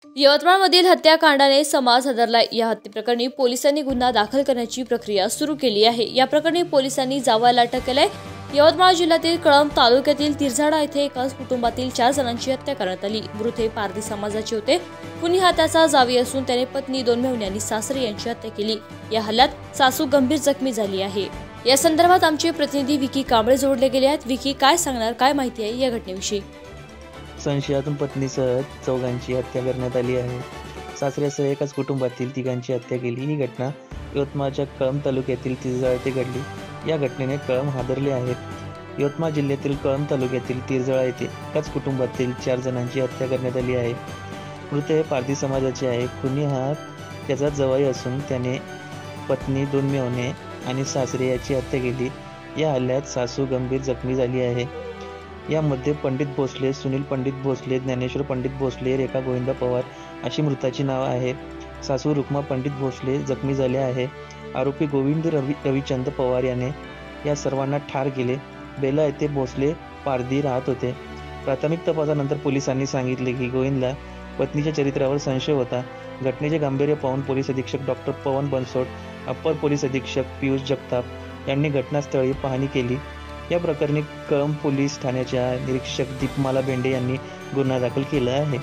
यवतमाळमधील हत्याकांडाने समाज हादरला। या हत्येप्रकरणी पोलिसांनी गुन्हा दाखल करण्याची प्रक्रिया सुरू केली आहे। या प्रकरणी पोलिसांनी जावाला अटक केली आहे। यवतमाळ जिल्ह्यातील कळंब तालुक्यातील तिरझाडा येथे एकाच कुटुंबातील 4 जणांची हत्या करण्यात आली। मृत हे पारधी समाजाचे होते। कुणी हा त्याचा जावई असून त्याने पत्नी, 2 मेहुणी आणि सासरे यांची हत्या केली। या हल्ल्यात सासू गंभीर जखमी झाली आहे। या संदर्भात आमचे प्रतिनिधी विकी कांबळे जोडले गेले आहेत। विकी, काय सांगणार, काय माहिती आहे या घटनेविषयी? संशयातून पत्नीसह 4घांची हत्या करण्यात आली आहे। सासऱ्यासह एकाच कुटुंबातील 3घांची हत्या केली। ही घटना यवतमाळच्या कळंब तालुक्यातील तिरझाळा येथे घडली। या घटनेने कळंब हादरले आहेत। यवतमाळ जिल्ह्यातील कळंब तालुक्यातील तिरझाळा येथे एकाच कुटुंबातील 4 जणांची हत्या करण्यात आली आहे। मृत हे पारधी समाजाचे आहे। खुनी हा त्याचा जावई असून त्याने पत्नी, 2 मेहुणे आणि सासरे याची हत्या केली। या हल्ल्यात सासू गंभीर जखमी झाली आहे। यामध्ये पंडित भोसले, सुनील पंडित भोसले, ज्ञानेश्वर पंडित भोसले, रेखा गोविंदा पवार अशी मृताची नाव आहे। सासू रुक्मा पंडित भोसले जखमी झाले आहे। आरोपी गोविंद रविचंद पवार याने या सर्वांना ठार केले। बेला येथे भोसले पारधी राहत होते। प्राथमिक तपासानंतर पोलिसांनी सांगितले की गोविंदला पत्नीच्या चरित्रावर संशय होता। घटनेचे गांभीर्य पाहून पोलीस अधीक्षक डॉक्टर पवन बनसोड, अप्पर पोलीस अधीक्षक पियुष जगताप यांनी घटनास्थळी पाहणी केली। या प्रकरणी कळंब पोलीस ठाण्याच्या निरीक्षक दीपमाला बेंडे यांनी गुन्हा दाखल केला आहे।